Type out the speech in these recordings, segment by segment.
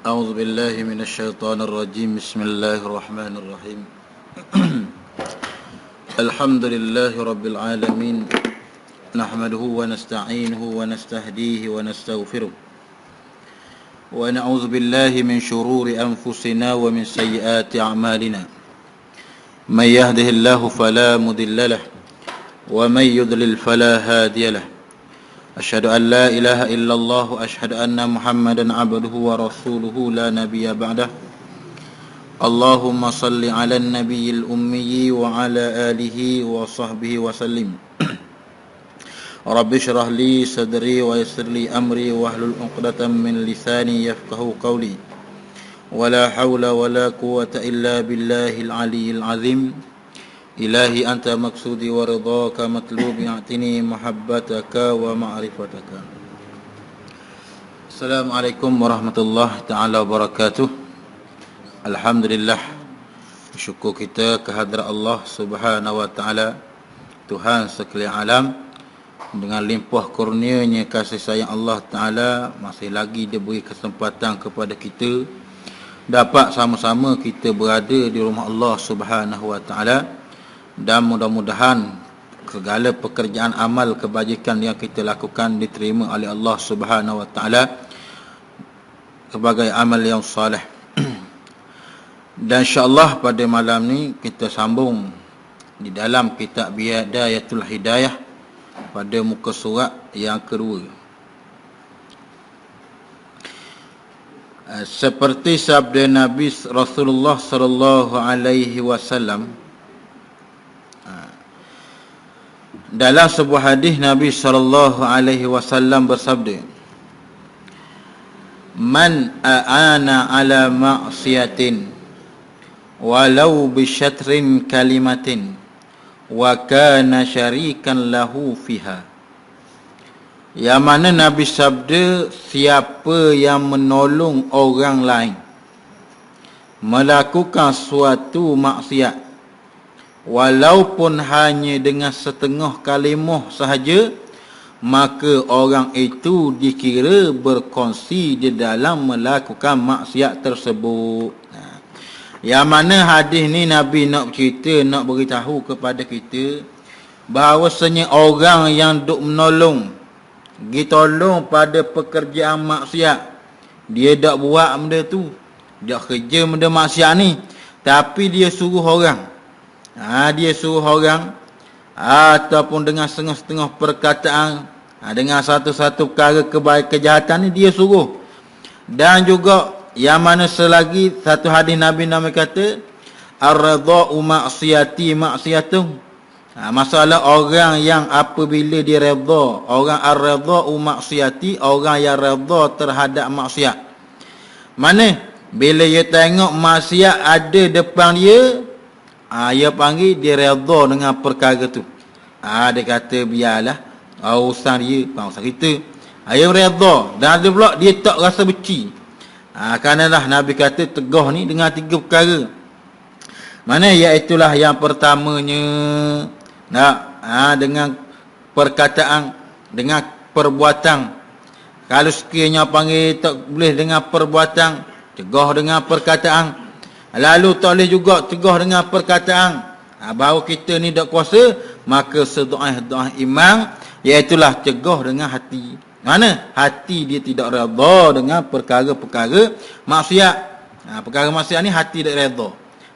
أعوذ بالله من الشيطان الرجيم. بسم الله الرحمن الرحيم. الحمد لله رب العالمين، نحمده ونستعينه ونستهديه ونستغفره، ونعوذ بالله من شرور أنفسنا ومن سيئات أعمالنا. من يهده الله فلا مضل له، ومن يضلل فلا هادي له. أشهد أن لا إله إلا الله، وأشهد أن محمدا عبده ورسوله لا نبي بعده. اللهم صل على النبي الأمي وعلى آله وصحبه وسلم. رب اشرح لي صدري ويسر لي أمري واحلل عقدة من لساني يفقه قولي. ولا حول ولا قوة إلا بالله العلي العظيم. إلهي أنت مقصودي ورضاك مطلوبي، أعطني محبتك ومعرفتك. Assalamualaikum warahmatullahi ta'ala wabarakatuh. Alhamdulillah, syukur kita kehadrat Allah subhanahu wa ta'ala, Tuhan sekalian alam. Dengan limpah kurnianya kasih sayang Allah ta'ala, masih lagi dia beri kesempatan kepada kita dapat sama-sama kita berada di rumah Allah subhanahu wa ta'ala. Dan mudah-mudahan segala pekerjaan amal kebajikan yang kita lakukan diterima oleh Allah subhanahu wa ta'ala sebagai amal yang salih. Dan insyaAllah pada malam ni kita sambung di dalam kitab Bidayatul Hidayah pada muka surat yang kedua. Seperti sabda Nabi Rasulullah sallallahu alaihi wasallam, dalam sebuah hadis Nabi sallallahu alaihi wasallam bersabda, "Man a'ana ala ma'siyatin walau bi syatrin kalimatin wa kana syarikan lahu fiha." Yang mana Nabi sabda, siapa yang menolong orang lain melakukan suatu maksiat walaupun hanya dengan setengah kalimah sahaja, maka orang itu dikira berkongsi di dalam melakukan maksiat tersebut. Yang mana hadis ni Nabi nak cerita, nak beritahu kepada kita bahawasanya orang yang duk menolong, ditolong pada pekerjaan maksiat, dia tak buat benda tu, dia kerja benda maksiat ni, tapi dia suruh orang. Dia suruh orang ataupun dengan setengah-setengah perkataan, dengan satu-satu perkara kejahatan ni dia suruh. Dan juga yang mana selagi satu hadis Nabi kata, ar-ridha'u ma'siyati ma'siyatuh. Masalah orang yang apabila dia redha, orang ar-ridha'u ma'siyati, orang yang redha terhadap maksiat. Mana bila dia tengok maksiat ada depan dia, dia panggil dia redha dengan perkara tu. Dia kata biarlah, urusan dia, bukan urusan kita. Dia redha. Dan ada pula dia tak rasa benci. Karenalah Nabi kata tegah ni dengan 3 perkara. Mana iaitulah yang pertamanya, dengan perkataan, dengan perbuatan. Kalau sekiranya panggil tak boleh dengan perbuatan, tegah dengan perkataan. Lalu tak boleh juga tegah dengan perkataan, bahawa kita ni tak kuasa, maka sedoa imam, iaitulah tegah dengan hati. Mana hati dia tidak redha dengan perkara-perkara maksiat. Perkara maksiat ni hati tak redha.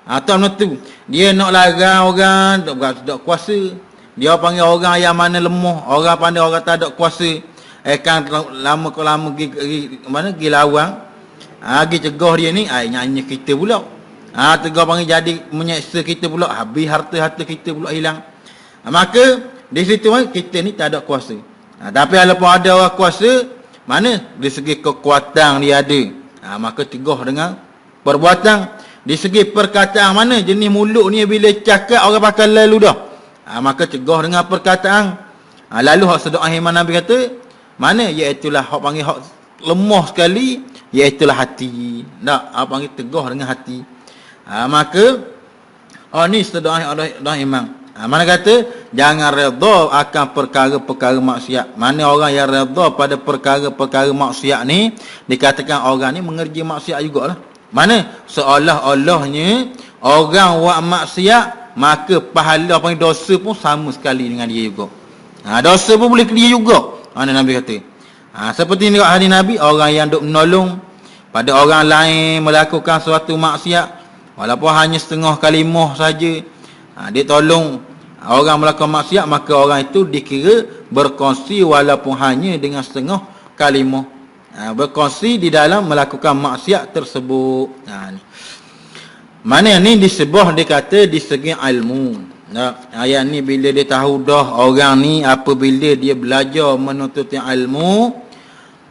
Atau tu dia nak larang orang tak kuasa. Dia panggil orang yang mana lemah, orang pandai orang tak ada kuasa, kan lama pergi lawang, pergi cegah dia ni, nyanyi kita pula. Tegar panggil jadi menyeksa kita pula, habis harta-harta kita pula hilang. Maka di situ kita ni tak ada kuasa. Tapi walaupun ada orang kuasa, mana dari segi kekuatan dia ada, maka tegah dengan perbuatan. Di segi perkataan, mana jenis mulut ni bila cakap orang pakai lalu dah, maka tegah dengan perkataan. Lalu hak sedoa iman Nabi kata, mana iaitulah hak panggil hak lemah sekali, iaitulah hati. Tak, panggil tegah dengan hati. Maka ni sedoa imam. Mana kata jangan redha akan perkara-perkara maksiat. Mana orang yang redha pada perkara-perkara maksiat ni, dikatakan orang ni mengerja maksiat jugalah. Mana seolah-olahnya orang buat maksiat, maka pahala apa dosa pun sama sekali dengan dia juga. Dosa pun boleh ke dia juga. Mana Nabi kata. Seperti ni hadis Nabi, orang yang duk menolong pada orang lain melakukan suatu maksiat, walaupun hanya setengah kalimah saja, dia tolong orang melakukan maksiat, maka orang itu dikira berkongsi walaupun hanya dengan setengah kalimah. Berkongsi di dalam melakukan maksiat tersebut. Ni. Mana ni disebut dia kata di segi ilmu. Ayat ni bila dia tahu dah orang ni apabila dia belajar menuntut ilmu,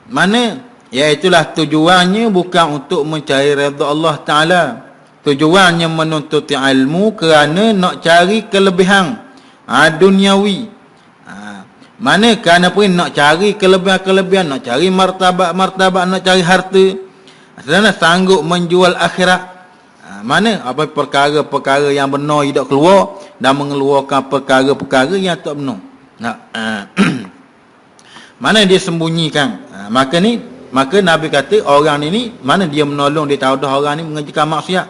mana iaitulah tujuannya bukan untuk mencari redha Allah Ta'ala. Tujuannya menuntut ilmu kerana nak cari kelebihan duniawi. Mana kerana pun nak cari kelebihan-kelebihan, nak cari martabat-martabat, nak cari harta. Sebenarnya sanggup menjual akhirat. Mana apa perkara-perkara yang benar tidak keluar dan mengeluarkan perkara-perkara yang tak benar. Mana dia sembunyikan. Maka Nabi kata orang ni mana dia menolong, dia tahu dah orang ni mengerjakan maksiat,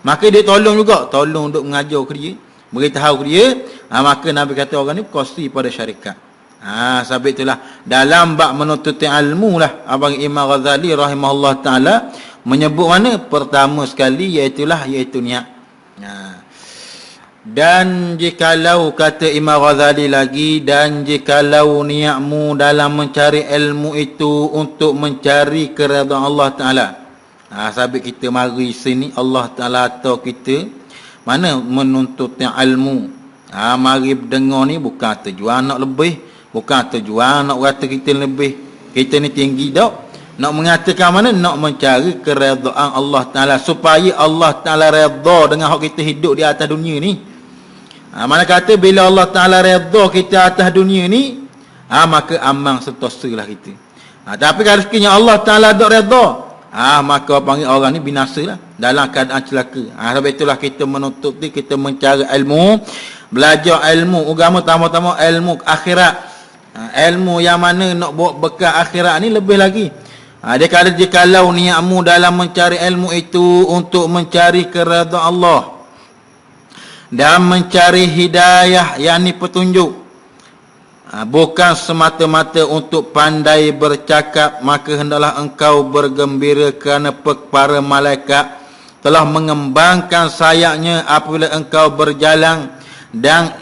maka dia tolong juga, tolong untuk mengajar ke dia, beritahu ke dia. Maka Nabi kata orang ni kongsi pada syarikat. Sebab itulah dalam bab menuntut ilmu lah Abang Imam Ghazali rahimahullah ta'ala menyebut mana pertama sekali iaitu niat. Dan jikalau kata Imam Ghazali lagi, dan jikalau niatmu dalam mencari ilmu itu untuk mencari keredaan Allah Ta'ala. Sabit kita mari sini Allah Ta'ala atau kita mana menuntut ilmu. Mari dengar ni bukan tujuan nak lebih, bukan tujuan nak kata kita lebih, kita ni tinggi tak. Nak mengatakan mana nak mencari keredaan Allah Ta'ala supaya Allah Ta'ala redha dengan hak kita hidup di atas dunia ni. Mana kata bila Allah Ta'ala redha kita atas dunia ni, maka amang sentosalah kita. Tapi kalau sekiranya Allah Ta'ala tak redha, maka panggil orang ni binasalah, dalam keadaan celaka. Sebab itulah kita menuntut, kita mencari ilmu, belajar ilmu agama, tambah-tambah ilmu akhirat. Ilmu yang mana nak bawa bekal akhirat ni lebih lagi. Dia kata jikalau niatmu dalam mencari ilmu itu untuk mencari keredaan Allah dan mencari hidayah, yakni petunjuk, bukan semata-mata untuk pandai bercakap, maka hendaklah engkau bergembira kerana para malaikat telah mengembangkan sayapnya apabila engkau berjalan, dan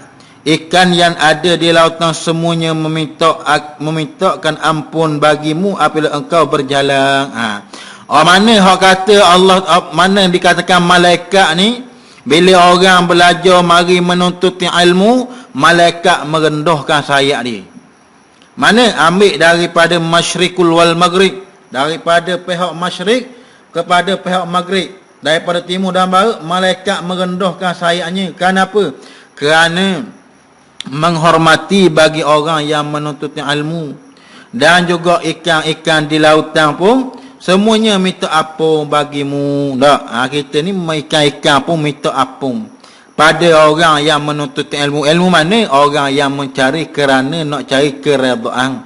ikan yang ada di lautan semuanya memintakan ampun bagimu apabila engkau berjalan. Mana hak kata Allah, mana dikatakan malaikat ni, bila orang belajar mari menuntut ilmu, malaikat merendahkan sayap dia. Mana ambil daripada masyrikul wal maghrib, daripada pihak masyrik kepada pihak maghrib, daripada timur dan barat, malaikat merendahkan sayapnya. Kenapa? Kerana menghormati bagi orang yang menuntut ilmu. Dan juga ikan-ikan di lautan pun semuanya minta apung bagimu. Kita ni ikan-ikan pun minta apung pada orang yang menuntut ilmu. Ilmu mana? Orang yang mencari kerana nak cari keredaan.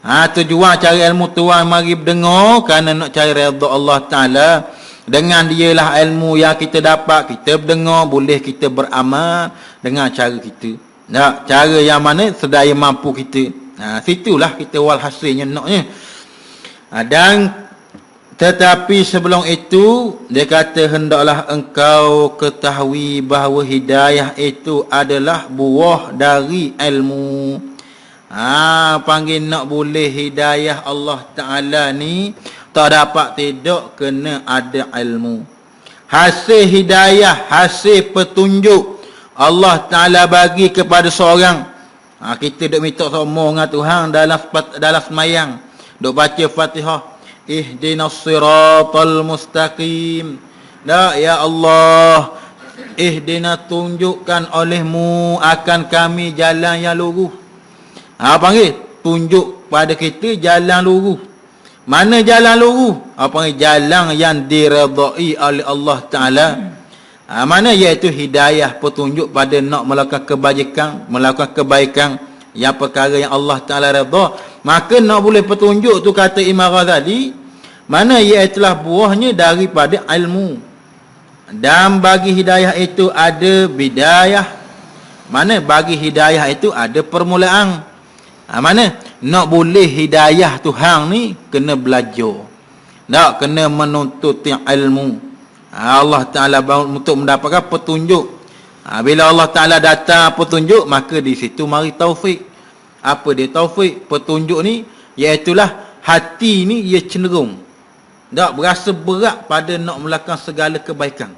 Tujuan cari ilmu tuan mari berdengar kerana nak cari redha Allah Ta'ala. Dengan dialah ilmu yang kita dapat, kita berdengar, boleh kita beramal dengan cara kita. Cara yang mana sedaya mampu kita. Situlah kita walhasilnya naknya. Dan tetapi sebelum itu, dia kata hendaklah engkau ketahui bahawa hidayah itu adalah buah dari ilmu. Panggil nak boleh hidayah Allah Ta'ala ni tak dapat tidak kena ada ilmu. Hasil hidayah, hasil petunjuk Allah Ta'ala bagi kepada seorang. Kita duk minta semua dengan Tuhan dalam semayang, duk baca Fatihah, ihdinas siratal mustaqim. Ya Allah, ihdina, tunjukkan olehmu akan kami jalan yang lurus. Panggil tunjuk pada kita jalan lurus. Mana jalan lurus? Panggil jalan yang diredai oleh Allah Ta'ala. Mana iaitu hidayah petunjuk pada nak melakukan kebaikan yang perkara yang Allah Ta'ala redha. Maka nak boleh petunjuk tu, kata Imam Ghazali, mana iaitulah buahnya daripada ilmu. Dan bagi hidayah itu ada bidayah. Mana bagi hidayah itu ada permulaan. Mana nak boleh hidayah Tuhan ni kena belajar. Tak kena menuntut ilmu. Allah Ta'ala untuk mendapatkan petunjuk. Bila Allah Ta'ala datang petunjuk, maka di situ mari taufik. Apa dia taufik? Petunjuk ni iaitulah hati ni ia cenderung, tak berasa berat pada nak melakukan segala kebaikan.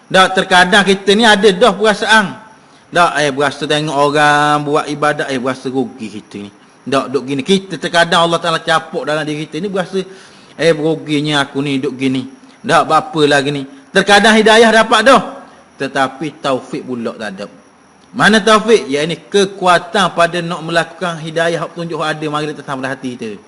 Tak, terkadang kita ni ada dah perasaan. Tak, berasa tengok orang buat ibadat, berasa rugi kita ni. Tak, duk gini. Kita terkadang Allah Ta'ala capuk dalam diri kita ni, berasa beruginya aku ni duk gini. Tak, apa lagi ni. Terkadang hidayah dapat dah, tetapi taufik pula tak ada. Mana taufik? Ya, ini kekuatan pada nak melakukan hidayah petunjuk ada mari letak dalam hati kita.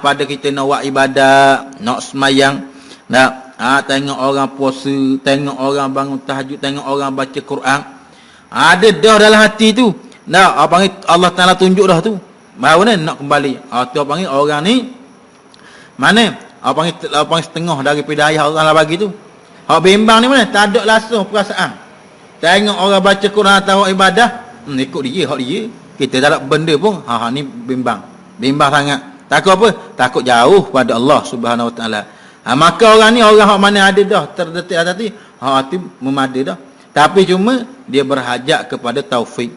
Pada kita nak buat ibadat, nak semayang, nak tengok orang puasa, tengok orang bangun tahajud, tengok orang baca Quran. Ada dah dalam hati tu. Nak apa panggil Allah Taala tunjuk dah tu. Baru ni nak kembali. Tu apa panggil orang ni mana? Apa panggil setengah daripada hidayah Allah bagi tu. Hak bimbang ni mana? Tak ada langsung perasaan. Tengok orang baca Quran atau ibadah, ikut dia, hak dia. Kita tak ada benda pun, ni bimbang. Bimbang sangat. Takut apa? Takut jauh pada Allah Subhanahu Wa Taala. Maka orang ni orang hak mana ada dah terdetik hati, hati memada dah. Tapi cuma dia berhajat kepada taufik.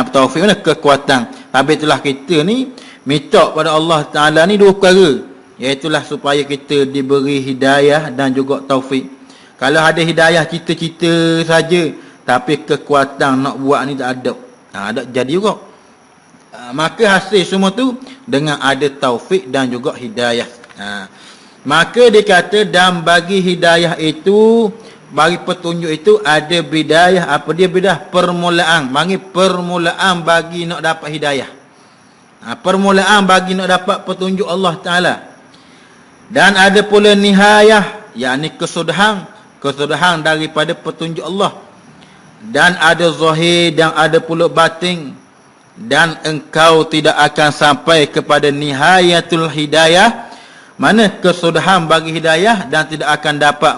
Taufik mana? Kekuatan. Tapi itulah kita ni minta pada Allah Taala ni dua perkara. Iaitulah supaya kita diberi hidayah dan juga taufik. Kalau ada hidayah cita-cita saja, tapi kekuatan nak buat ni tak ada. Tak jadi juga. Maka hasil semua tu dengan ada taufik dan juga hidayah. Maka dia kata, dan bagi hidayah itu, bagi petunjuk itu ada bidayah. Apa dia bidayah? Permulaan. Bagi permulaan bagi nak dapat hidayah. Permulaan bagi nak dapat petunjuk Allah Ta'ala. Dan ada pula nihayah, yakni kesudahan daripada petunjuk Allah. Dan ada zahir dan ada pula batin. Dan engkau tidak akan sampai kepada nihayatul hidayah, mana kesudahan bagi hidayah, dan tidak akan dapat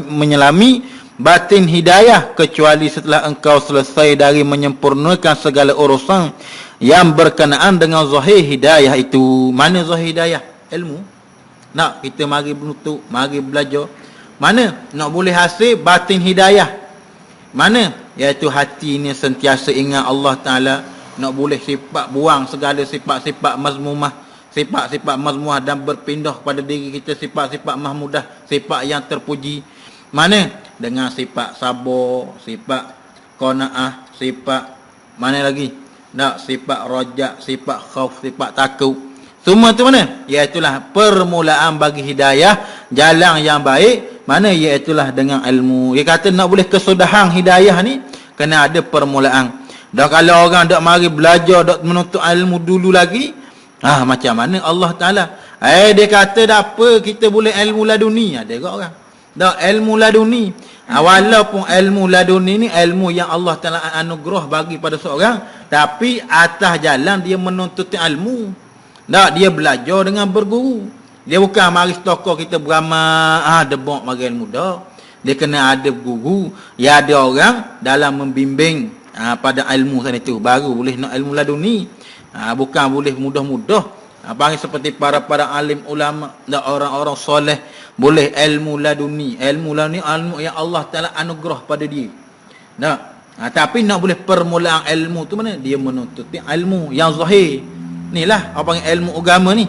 menyelami batin hidayah kecuali setelah engkau selesai dari menyempurnakan segala urusan yang berkenaan dengan zahir hidayah itu. Mana zahir hidayah? Ilmu. Nak kita mari menuntut, mari belajar. Mana nak boleh hasil batin hidayah? Mana? Iaitu hati ni sentiasa ingat Allah Ta'ala. Nak boleh sifat buang segala sifat-sifat mazmumah, sifat-sifat mazmumah, dan berpindah pada diri kita sifat-sifat mahmudah, sifat yang terpuji. Mana? Dengan sifat sabar, sifat qanaah, sifat mana lagi? Tak, sifat rajak, sifat khauf, sifat takut. Semua tu mana? Iaitulah permulaan bagi hidayah, jalan yang baik. Mana? Iaitulah dengan ilmu. Dia kata nak boleh kesudahan hidayah ni, kena ada permulaan. Dah kalau orang dak mari belajar, dak menuntut ilmu dulu lagi, macam mana Allah Ta'ala? Dia kata tak apa, kita boleh ilmu laduni. Ada ke orang? Dak ilmu laduni. Walaupun ilmu laduni ni ilmu yang Allah Ta'ala anugerah bagi pada seorang, tapi atas jalan dia menuntut ilmu. Tak, dia belajar dengan berguru. Dia bukan mari stokor kita beramal, debok mari ilmu dah. Dia kena ada guru, ya ada orang dalam membimbing pada ilmu sana itu, baru boleh nak ilmu laduni. Bukan boleh mudah-mudah. Panggil seperti para alim ulama dan orang-orang soleh boleh ilmu laduni. Ilmu laduni ilmu yang Allah Ta'ala anugerah pada dia. Tapi nak boleh permulaan ilmu tu mana? Dia menuntut ilmu yang zahir. Inilah apa panggil ilmu agama ni.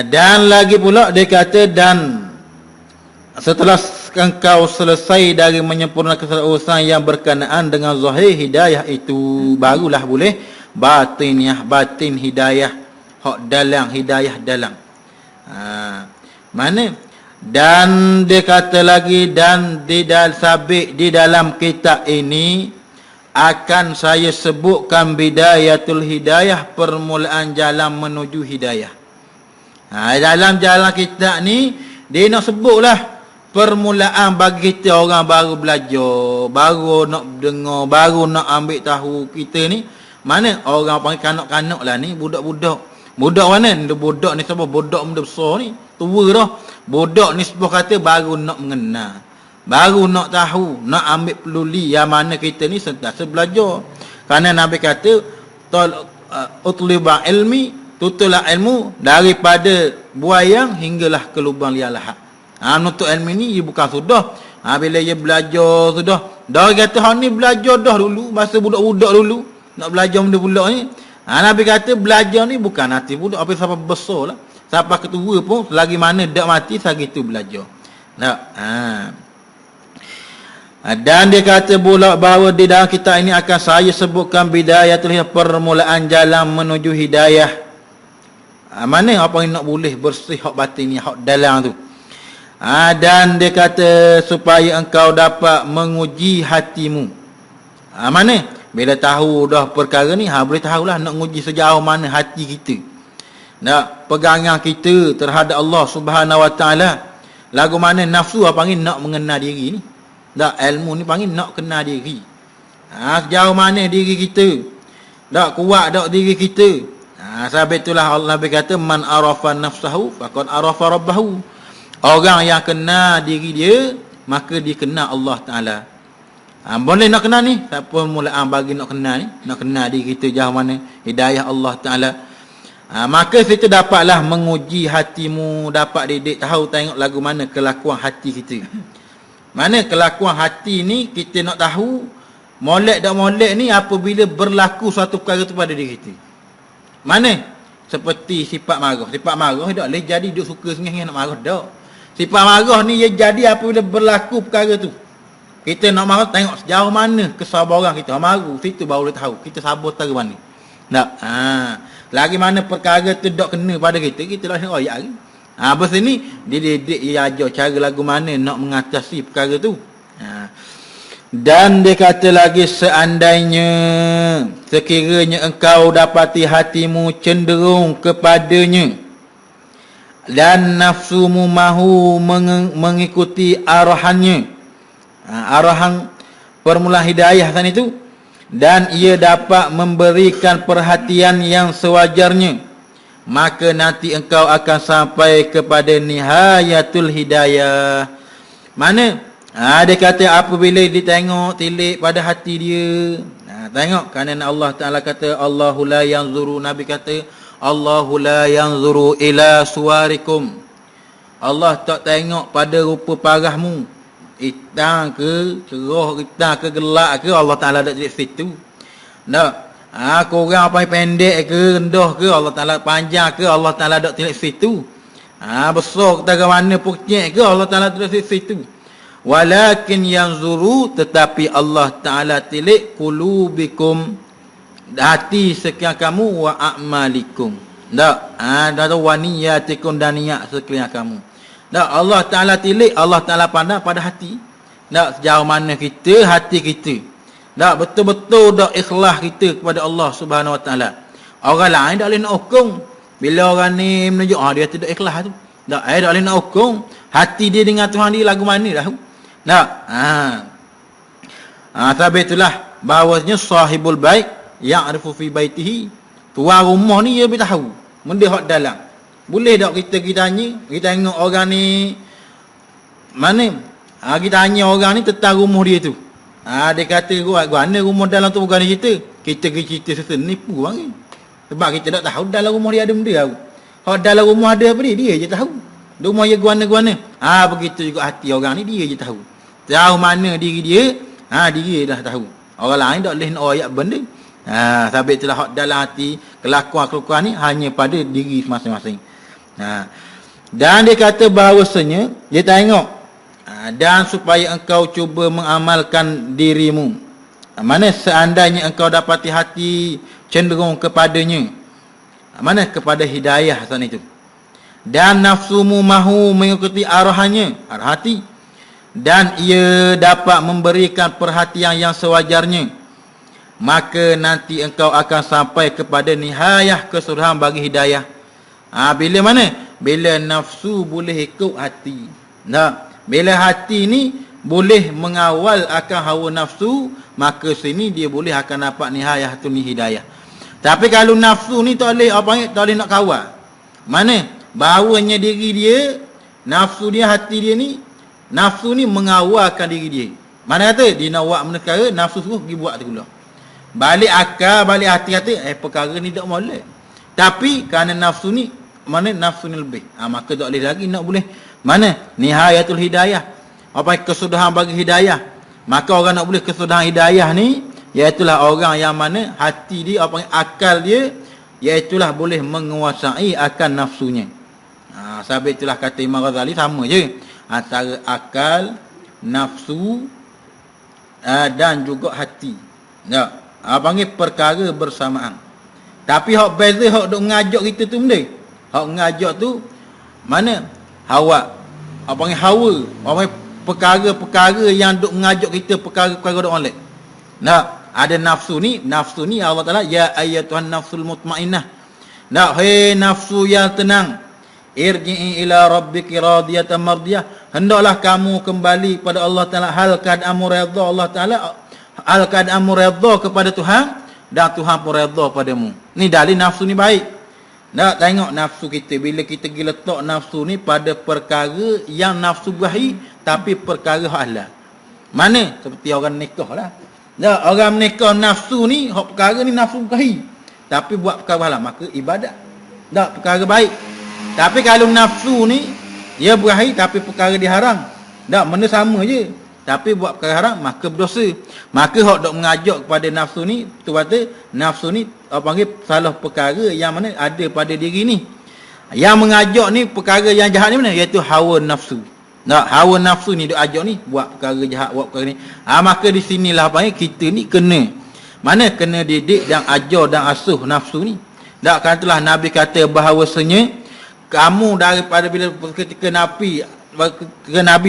Dan lagi pula dia kata, dan setelah engkau selesai dari menyempurnakan urusan yang berkenaan dengan zahir hidayah itu, barulah boleh batin hidayah, hak dalam hidayah dalam. Mana? Dan dia kata lagi, dan di dalam kitab ini akan saya sebutkan bidayatul hidayah, permulaan jalan menuju hidayah. Dalam jalan kitab ni dia nak sebutlah permulaan bagi kita orang baru belajar, baru nak dengar, baru nak ambil tahu kita ni. Mana orang panggil kanak-kanak lah ni, budak-budak. Budak mana? Budak ni siapa? Budak muda besar ni. Tua dah. Budak ni sebuah kata baru nak mengenal. Baru nak tahu, nak ambil peluli yang mana kita ni sentiasa belajar. Kerana Nabi kata, utliba ilmi, tutulah ilmu daripada buayang hinggalah ke lubang liar lahat. Menuntut ilmu ni bukan sudah. Bila dia belajar sudah. Dah kata hang ni belajar dah dulu, masa budak-budak dulu nak belajar benda pula ni. Nabi kata belajar ni bukan nanti budak apa sampai besar lah. Sampai ketua pun selagi mana dak mati selagi tu belajar. Tak. Dan dia kata pula bahawa di dalam kitab ini akan saya sebutkan bidayatul hidayah, permulaan jalan menuju hidayah. Mana apa yang nak boleh bersih hak batin ni, hak dalam tu. Dan dia kata supaya engkau dapat menguji hatimu. Mana? Bila tahu dah perkara ni, boleh tahulah nak menguji sejauh mana hati kita. Nak pegangan kita terhadap Allah Subhanahu Wa Taala. Lagu mana nafsu apa panggil nak mengenal diri ni. Tak, ilmu ni panggil nak kenal diri. Sejauh mana diri kita. Tak kuat tak diri kita. Sebab itulah Allah berkata man arafa nafsahu faqad arafa rabbahu. Orang yang kenal diri dia, maka dia kenal Allah Taala. Boleh nak kenal ni? Siapa mulaan bagi nak kenal ni? Nak kenal diri kita jauh mana hidayah Allah Taala. Maka kita dapatlah menguji hatimu, dapat didik tahu tengok lagu mana kelakuan hati kita. Mana kelakuan hati ni kita nak tahu molek tak molek ni apabila berlaku suatu perkara tu pada diri kita. Mana? Seperti sifat marah. Sifat marah tak boleh jadi duk suka sengih nak marah tak. Sifat marah ni ia jadi apabila berlaku perkara tu. Kita nak marah tengok sejauh mana kesabaran kita. Marah situ baru boleh tahu kita sabar tara mana. Tak. Lagi mana perkara tu tak kena pada kita dah royak lagi. Bos ni dia didik, dia ajar cara lagu mana nak mengatasi perkara tu. Dan dia kata lagi seandainya sekiranya engkau dapati hatimu cenderung kepadanya dan nafsumu mahu mengikuti arahannya. Arahan permulaan hidayah tadi itu, dan ia dapat memberikan perhatian yang sewajarnya, maka nanti engkau akan sampai kepada nihayatul hidayah. Mana? Dia kata apabila dia tengok tilik pada hati dia. Tengok kerana Allah Ta'ala kata Allahu la yanzuru, Nabi kata Allahu la yanzuru ila suwarikum. Allah tak tengok pada rupa parahmu. Hitam ke, cerah, hitam ke, gelap ke, Allah Ta'ala tak di situ. Tak. Korang apa pendek ke, rendah ke, Allah Ta'ala panjang ke, Allah Ta'ala tak tilik situ. Besar ke mana pokok ke, Allah Ta'ala tak tilik situ. Walakin yanzuru, tetapi Allah Ta'ala tilik qulubikum, hati sekian kamu, wa a'malikum. Tak. Dan wa niyatikum, dan niat sekalian kamu. Tak. Allah Ta'ala tilik, Allah Ta'ala pandang pada hati. Tak. Sejauh mana kita, hati kita. Tak, betul-betul dak ikhlas kita kepada Allah Subhanahu Wa Taala. Orang lain tak boleh nak hukum. Bila orang ni menunjuk dia tidak ikhlas tu. Tak, tak boleh nak hukum. Hati dia dengan Tuhan dia lagu mana dah. Tak. Sebab itulah bahawasanya sahibul bait ya'rifu fi baitihi. Tuan rumah ni dia beritahu benda hak dalam. Boleh tak kita tanya, kita tengok orang ni mana? Kita tanya orang ni tentang rumah dia tu. Dia kata mana rumah dalam tu bukan cerita. Kita cerita sesa nipu bang ni. Sebab kita tak tahu dalam rumah dia ada benda tahu. Kalau dalam rumah ada apa dia je tahu. Rumah dia guana-guana. Begitu juga hati orang ni dia je tahu. Tahu mana diri dia, dia dah tahu. Orang lain tak boleh nak royak benda. Sebab itulah hak dalam hati, kelakuan-kelakuan ni hanya pada diri masing-masing. Dan dia kata bahawasanya dia tengok dan supaya engkau cuba mengamalkan dirimu. Mana seandainya engkau dapati hati cenderung kepadanya. Mana kepada hidayah sana itu. Dan nafsumu mahu mengikuti arahannya, arah hati. Dan ia dapat memberikan perhatian yang sewajarnya. Maka nanti engkau akan sampai kepada nihayah keseluruhan bagi hidayah. Bila mana? Bila nafsu boleh ikut hati. Tak. Bila hati ni boleh mengawal akan hawa nafsu, maka sini dia boleh akan dapat nihayah tu ni hidayah. Tapi kalau nafsu ni tak boleh, apa panggil, tak boleh nak kawal. Mana? Bahawanya diri dia, nafsu dia, hati dia ni, nafsu ni mengawalkan diri dia. Mana kata dia nak buat benda perkara, nafsu suruh pergi buat tu pula. Balik akal, balik hati kata, perkara ni tak boleh. Tapi kerana nafsu ni, mana nafsu ni lebih. Maka tak boleh lagi nak boleh. Mana? Nihayatul hidayah. Apa kesudahan bagi hidayah. Maka orang nak boleh kesudahan hidayah ni, iaitulah orang yang mana hati dia, apa akal dia, iaitulah boleh menguasai akan nafsunya. Sebab itulah kata Imam Ghazali sama je antara akal, nafsu dan juga hati. Ya, panggil perkara bersamaan. Tapi hak beza hak dok ngajak kita tu benda. Hak ngajak tu mana? Hawa. Apa panggil hawa? Apa panggil perkara-perkara yang dok ngajak kita perkara-perkara dok molek. Nah, ada nafsu ni Allah Taala, ya ayyatuhan nafsul mutmainnah. Nah, hei nafsu yang tenang, irji'i ila rabbiki radiyatan mardiyah. Hendaklah kamu kembali pada Allah Taala hal keadaanmu redha Allah Taala, hal keadaanmu redha kepada Tuhan dan Tuhan pun redha padamu. Ni dalil nafsu ni baik. Nak tengok nafsu kita, bila kita pergi letak nafsu ni pada perkara yang nafsu baik tapi perkara halal. Mana? Seperti orang nikah lah. Nah, orang menikah nafsu ni, hak perkara ni nafsu baik tapi buat perkara halal, maka ibadat. Tak perkara baik. Tapi kalau nafsu ni dia baik tapi perkara diharam, tak, benda sama je. Tapi buat perkara haram, maka berdosa. Maka hak dok mengajak kepada nafsu ni, tu kata nafsu ni apa panggil salah perkara yang mana ada pada diri ni. Yang mengajak ni perkara yang jahat ni mana? Iaitu hawa nafsu. Nah, hawa nafsu ni dok ajak ni buat perkara jahat, buat perkara ni. Maka di sinilah apa panggil kita ni kena kena didik dan ajar dan asuh nafsu ni. Tak, katalah Nabi kata bahawasanya kamu daripada bila ketika Nabi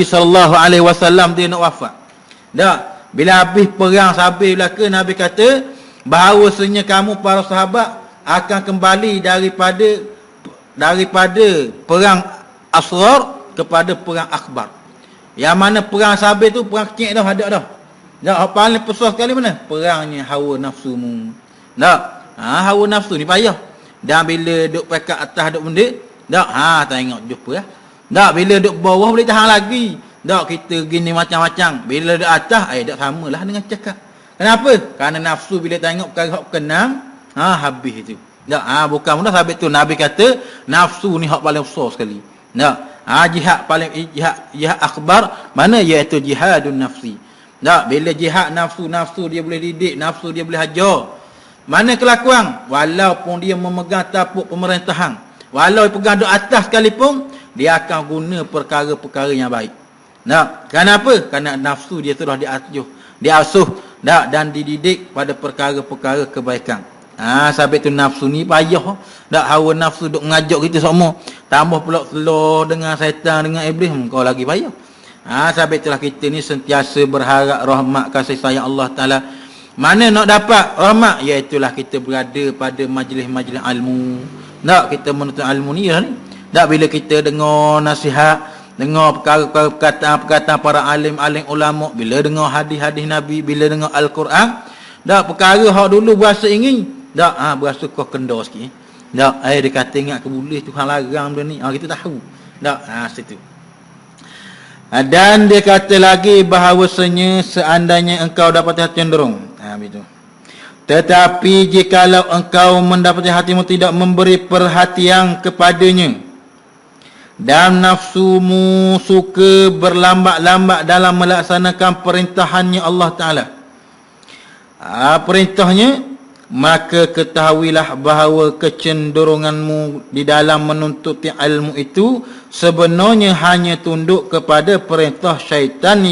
SAW dia nak wafat. Tak, bila habis perang Sabir belaka, Nabi kata bahawasanya kamu para sahabat akan kembali daripada perang Asrar kepada perang Akbar. Yang mana perang Sabir tu perang kecil dah, ada dah. Tak, paling besar sekali mana? Perangnya hawa nafsumu. Tak, hawa nafsu ni payah. Dan bila duk pekat atas duk benda, tak, tengok jumpa lah. Tak, bila duk bawah boleh tahan lagi. Tak, kita gini macam-macam. Bila duk atas, tak samalah dengan cakap. Kenapa? Kerana nafsu bila tengok perkara hak kenang, habis itu. Tak, bukan mudah. Sebab tu Nabi kata nafsu ni hak paling besar sekali. Tak, jihad paling jihad akbar mana? Iaitu jihadun nafsi. Tak, bila jihad nafsu dia boleh didik, nafsu dia boleh hajar. Mana kelakuan? Walaupun dia memegang tapuk pemerintahan, walau pegang duk atas sekalipun, dia akan guna perkara-perkara yang baik. Nah, kenapa? Kerana nafsu dia sudah diasuh dan dididik pada perkara-perkara kebaikan. Sebab itu nafsu ni payah. Tak, hawa nafsu duk ngajak kita semua. Tambah pula telur dengan syaitan, dengan iblis, kau lagi payah. Sebab itulah kita ni sentiasa berharap rahmat kasih sayang Allah Ta'ala. Mana nak dapat rahmat? Iaitulah kita berada pada majlis-majlis ilmu. Tak, kita menuntut ilmu ni lah ni. Tak, bila kita dengar nasihat, dengar perkataan-perkataan para alim-alim ulama, bila dengar hadis-hadis Nabi, bila dengar Al-Quran, tak, perkara hak dulu berasa ingin, tak, berasa kau kendor sikit. Tak, dia kata ingat ke boleh Tuhan larang benda ni. Kita tahu. Tak, situ. Dan dia kata lagi bahawasanya seandainya engkau dapat hati cenderung, begitu. Tetapi jikalau engkau mendapati hatimu tidak memberi perhatian kepadanya dan nafsumu suka berlambat-lambat dalam melaksanakan perintahannya Allah Ta'ala, perintahnya, maka ketahuilah bahawa kecenderunganmu di dalam menuntut ilmu itu sebenarnya hanya tunduk kepada perintah syaitan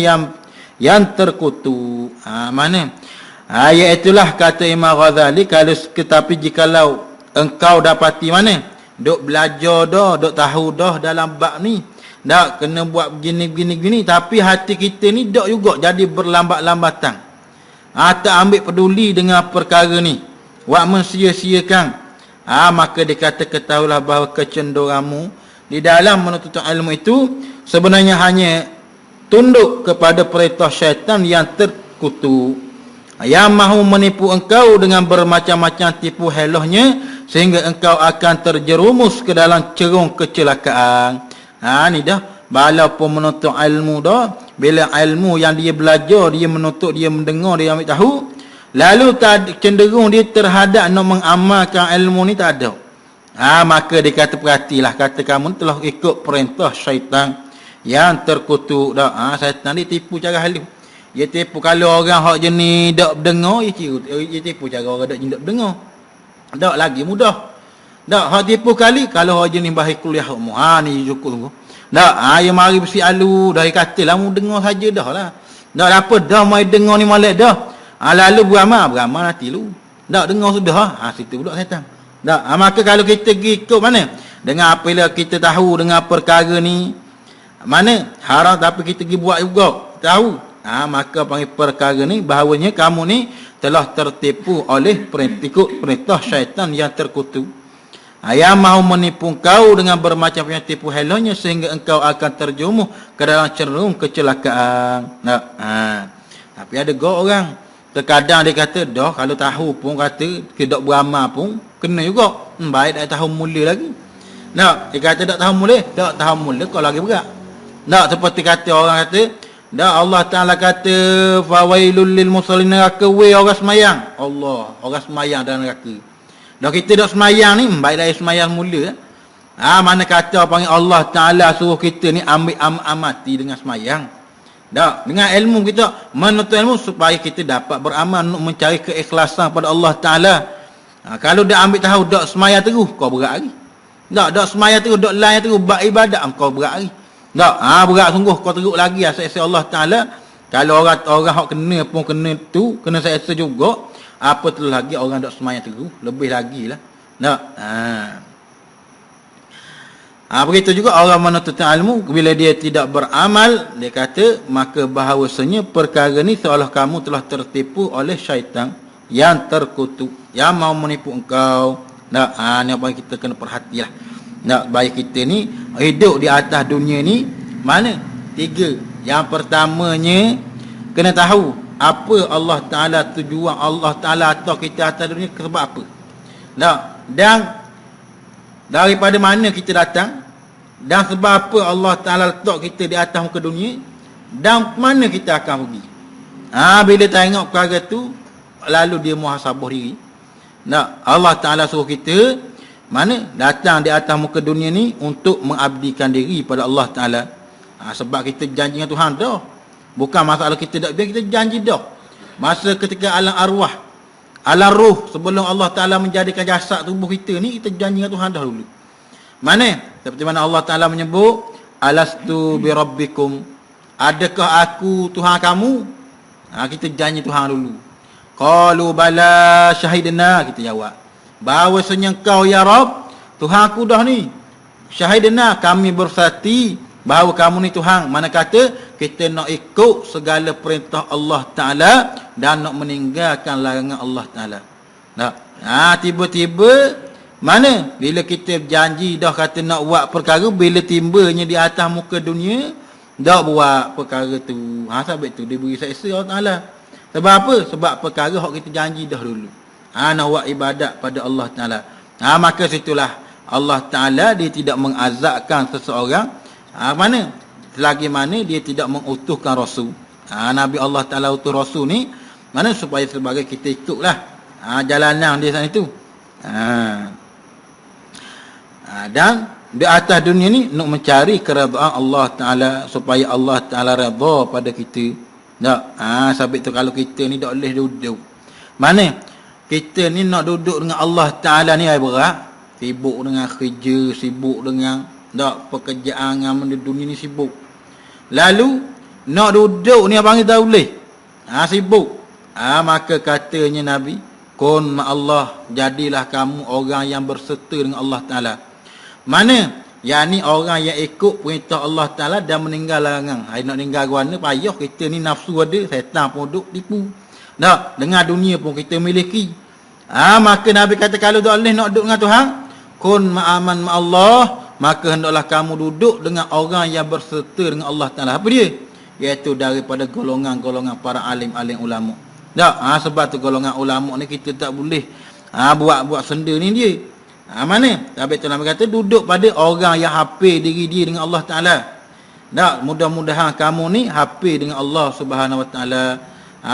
yang terkutuk. Mana? Iaitulah kata Imam Ghazali, tetapi jikalau engkau dapati mana? Duk belajar dah, duk tahu dah dalam bab ni, dak kena buat begini, tapi hati kita ni dak juga jadi berlambat-lambatan. Tak ambil peduli dengan perkara ni, buat mensia-siakan. Maka dikata ketahuilah bahawa kecenderunganmu di dalam menuntut ilmu itu sebenarnya hanya tunduk kepada perintah syaitan yang terkutuk, yang mahu menipu engkau dengan bermacam-macam tipu helohnya sehingga engkau akan terjerumus ke dalam cerung kecelakaan. Ni dah walaupun menuntut ilmu dah, bila ilmu yang dia belajar, dia menuntut, dia mendengar, dia ambil tahu, lalu cenderung dia terhadap nak mengamalkan ilmu ni tak ada. Maka dia kata perhatilah, kata kamu telah ikut perintah syaitan yang terkutuk dah. Syaitan dia tipu cara halus. Dia tipu kalau orang hak jenis dak dengar, dia tipu cara orang dak jenis dak dengar. Dak lagi mudah. Dak hak tipu kali kalau hak jenis bahai kuliah umum. Ni cukup tunggu. Dak ya mari besi alu dah katalah mu dengar saja dah lah. Dak apa dah mai dengar ni molek dah. Lalu beramal nanti lu. Dak dengar sudah. Situ pula syaitan. Tak, maka kalau kita pergi ikut mana? Dengan apabila kita tahu dengan perkara ni mana haram tapi kita pergi buat juga, tahu. Maka panggil perkara ni bahawanya kamu ni telah tertipu oleh ikut perintah syaitan yang terkutuk. Yang mahu menipu kau dengan bermacam-macam tipu helonya sehingga engkau akan terjerumus ke dalam cerung kecelakaan. Tapi ada orang terkadang dia kata, dah kalau tahu pun kata tidak beramal pun kena juga. Baik dah tahu mula lagi. Dia kata tak tahu mula, tak tahu mula kau lagi berat. Seperti kata orang kata, Allah Taala kata fawailul lil musallin, neraka orang semayang. Allah, orang semayang dalam neraka. Kita dak semayang ni, baik dah semayang mula. Mana kata panggil Allah Taala suruh kita ni ambil amati dengan semayang. Dengan ilmu kita menuntut ilmu supaya kita dapat beramal untuk mencari keikhlasan pada Allah Taala. Kalau dah ambil tahu dak semaya terus kau berat lagi. Dak semaya terus dak lain terus buat ibadat kau berat lagi. Berat sungguh kau teruk lagi asal Allah Taala. Kalau orang hak kena pun kena tu, kena seksa juga. Apa tu lagi orang dak semaya terus, lebih lagilah. Begitu juga orang menuntut ilmu bila dia tidak beramal, dia kata maka bahawasanya perkara ni seolah kamu telah tertipu oleh syaitan yang terkutuk, yang mau menipu engkau. Ni apa kita kena perhatilah. Baik kita ni hidup di atas dunia ni mana? 3. Yang pertamanya kena tahu apa Allah Taala tujuan Allah Taala atau kita atas dunia sebab apa. Dan daripada mana kita datang, dan sebab apa Allah Taala letak kita di atas muka dunia, dan mana kita akan pergi. Bila tengok perkara tu, lalu dia muhasabah diri. Allah Taala suruh kita mana datang di atas muka dunia ni untuk mengabdikan diri pada Allah Taala. Sebab kita janji dengan Tuhan dah. Bukan masalah kita tak biar, kita janji dah. Masa ketika alam arwah, alam ruh, sebelum Allah Taala menjadikan jasad tubuh kita ni, kita janji dengan Tuhan dah dulu. Mana? Seperti mana Allah Taala menyebut, alastu bi rabbikum, adakah aku Tuhan kamu? Kita janji Tuhan dulu. Qalu bala syahidna, kita jawab bahawasanya engkau ya Rabb, Tuhan aku dah ni. Syahidna, kami bersaksi bahawa kamu ni Tuhan. Mana kata kita nak ikut segala perintah Allah Taala dan nak meninggalkan larangan Allah Taala. Tiba-tiba mana bila kita janji dah kata nak buat perkara, bila timbanya di atas muka dunia dah buat perkara tu. Sebab tu dia beri seksa Allah Taala. Sebab apa? Sebab perkara hak kita janji dah dulu. Nak buat ibadat pada Allah Taala. Maka situlah Allah Taala dia tidak mengazabkan seseorang mana selagi mana dia tidak mengutuskan rasul. Nabi Allah Taala utus rasul ni mana supaya sebagai kita ikutlah jalanan dia sana itu. Dan di atas dunia ni nak mencari keredaan Allah Taala supaya Allah Taala redha pada kita. Sebab tu kalau kita ni tak boleh duduk. Mana kita ni nak duduk dengan Allah Taala ni berat. Sibuk dengan kerja, sibuk dengan pekerjaan dengan dunia ni sibuk. Lalu nak duduk ni abang kita boleh. Sibuk. Maka katanya Nabi, kun ma Allah, jadilah kamu orang yang berserta dengan Allah Taala. Mana? Yani orang yang ikut perintah Allah Taala dan meninggal larangan. Nak meninggal guana payah, kita ni nafsu ada, setan pun duk tipu. Dengan dunia pun kita miliki. Maka Nabi kata kalau tak boleh nak duduk dengan Tuhan, kun ma'aman ma'allah, maka hendaklah kamu duduk dengan orang yang berserta dengan Allah Taala. Apa dia? iaitu daripada golongan-golongan para alim-alim ulama. Tak, sebab tu golongan ulama ni kita tak boleh buat senda ni dia. Mana? Tapi tu Nabi kata duduk pada orang yang hafil diri dia dengan Allah Taala. Tak, mudah-mudahan kamu ni hafil dengan Allah Subhanahu Wa Taala.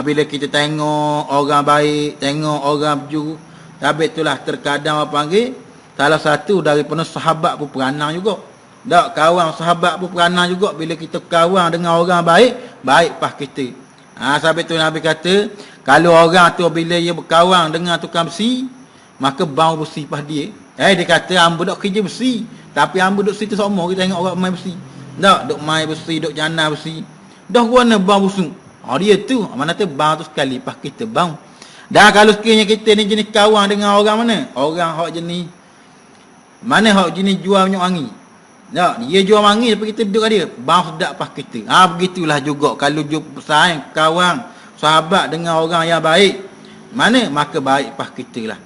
Bila kita tengok orang baik, tengok orang berjuru, tapi itulah terkadang apa panggil salah satu daripada sahabat pun peranang juga. Tak, kawan sahabat pun peranang juga. Bila kita kawan dengan orang baik, baik pas kita. Sampai tu Nabi kata, kalau orang tu bila dia berkawan dengan tukang besi, maka bau besi pas dia. Dia kata, hamba dok kerja besi, tapi hamba duk situ semua kita tengok orang main besi. Tak, duk main besi, duk jana besi. Dah guna bau busuk. Dia tu, mana tu bau tu sekali pas kita bau. Dan kalau sekiranya kita ni jenis kawan dengan orang mana? Orang hak jenis mana hak jenis jual minyak wangi. Tak, dia jual wangi tapi kita duduk dia, bau sedap pas kita. Begitulah juga kalau bersaing kawan sahabat dengan orang yang baik, mana maka baik pas kita lah.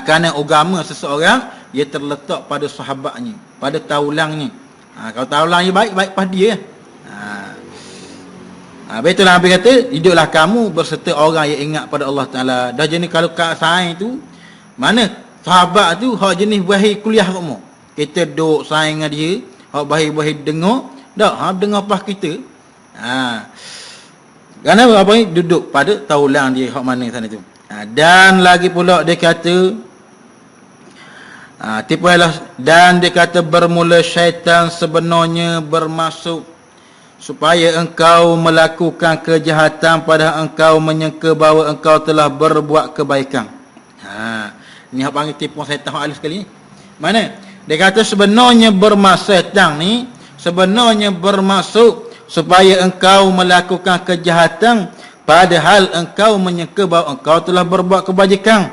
Kerana agama seseorang ia terletak pada sahabatnya, pada taulangnya. Kalau taulangnya baik, baik pas dia. Betul lah Nabi kata, hiduplah kamu berserta orang yang ingat pada Allah Ta'ala. Dah jenis kalau kat saing tu, mana sahabat tu hak jenis bahir kuliah semua. Kita duduk saing dengan dia, hak bahir-bahir dengar, dak dengar pas kita. Kerana apa ni duduk pada taulang dia hak mana sana tu. Dan lagi pula dia kata dan dia kata bermula syaitan sebenarnya bermaksud supaya engkau melakukan kejahatan padahal engkau menyangka bahawa engkau telah berbuat kebaikan. Ni hak panggil tipu syaitan hak alif sekali ni. Mana? Dia kata sebenarnya bermaksud syaitan ni sebenarnya bermaksud supaya engkau melakukan kejahatan padahal engkau menyangka bahawa engkau telah berbuat kebajikan.